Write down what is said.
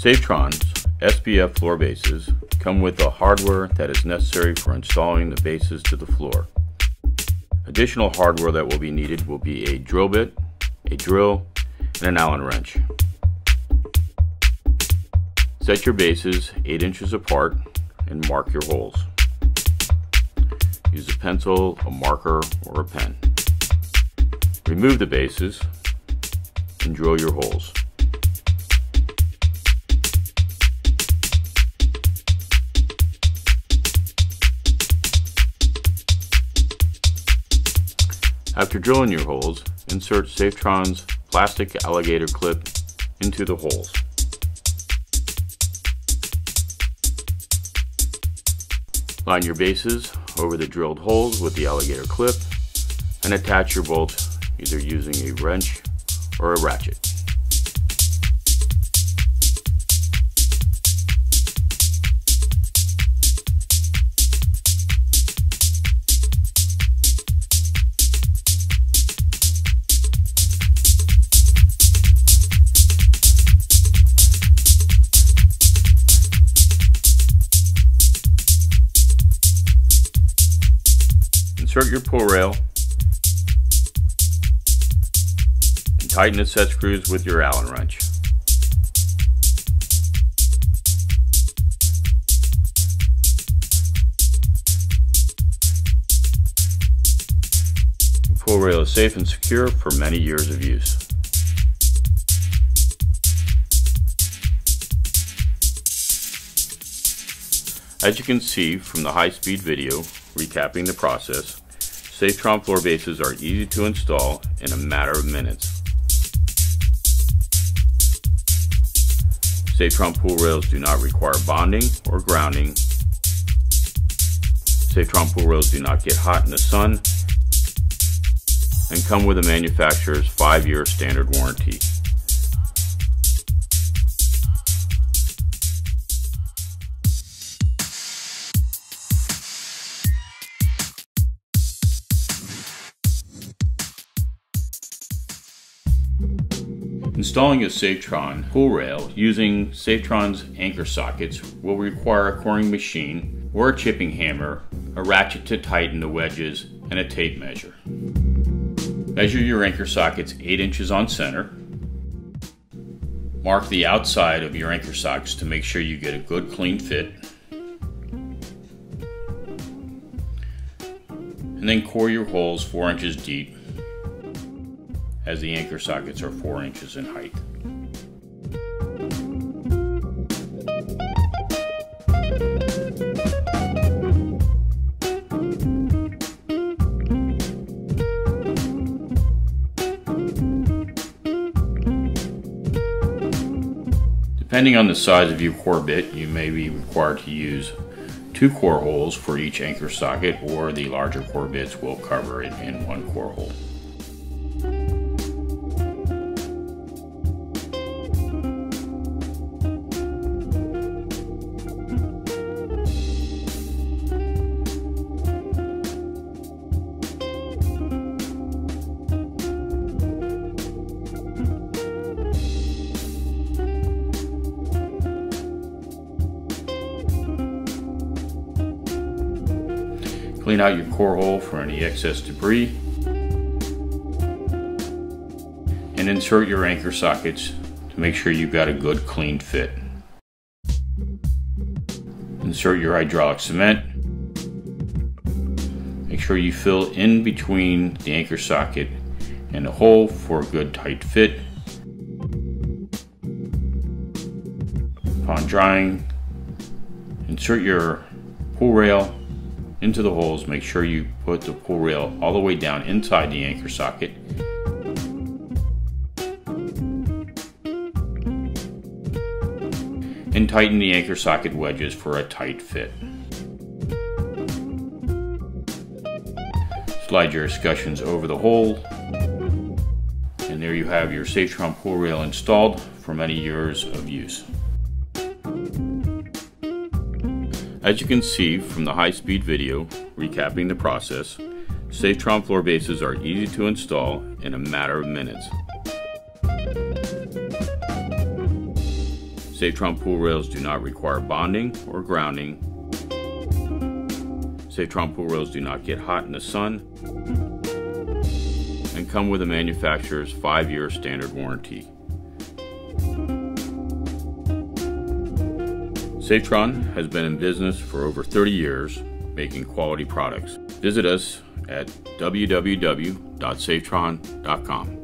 Saftron's SPF floor bases come with the hardware that is necessary for installing the bases to the floor. Additional hardware that will be needed will be a drill bit, a drill, and an Allen wrench. Set your bases 8 inches apart and mark your holes. Use a pencil, a marker, or a pen. Remove the bases and drill your holes. After drilling your holes, insert Saftron's plastic alligator clip into the holes. Line your bases over the drilled holes with the alligator clip and attach your bolts either using a wrench or a ratchet. Insert your pull rail and tighten the set screws with your Allen wrench. The pull rail is safe and secure for many years of use. As you can see from the high-speed video recapping the process, Saftron floor bases are easy to install in a matter of minutes. Saftron pool rails do not require bonding or grounding. Saftron pool rails do not get hot in the sun and come with the manufacturer's 5-year standard warranty. Installing a Saftron pool rail using Saftron's anchor sockets will require a coring machine or a chipping hammer, a ratchet to tighten the wedges, and a tape measure. Measure your anchor sockets 8 inches on center. Mark the outside of your anchor sockets to make sure you get a good clean fit. And then core your holes 4 inches deep, as the anchor sockets are 4 inches in height. Depending on the size of your core bit, you may be required to use 2 core holes for each anchor socket, or the larger core bits will cover it in 1 core hole. Clean out your core hole for any excess debris and insert your anchor sockets to make sure you've got a good clean fit. Insert your hydraulic cement. Make sure you fill in between the anchor socket and the hole for a good tight fit. Upon drying, insert your pull rail into the holes. Make sure you put the pull rail all the way down inside the anchor socket. And tighten the anchor socket wedges for a tight fit. Slide your escutcheons over the hole, and there you have your Saftron pull rail installed for many years of use. As you can see from the high-speed video recapping the process, Saftron floor bases are easy to install in a matter of minutes. Saftron pool rails do not require bonding or grounding. Saftron pool rails do not get hot in the sun and come with the manufacturer's 5-year standard warranty. Saftron has been in business for over 30 years, making quality products. Visit us at www.saftron.com.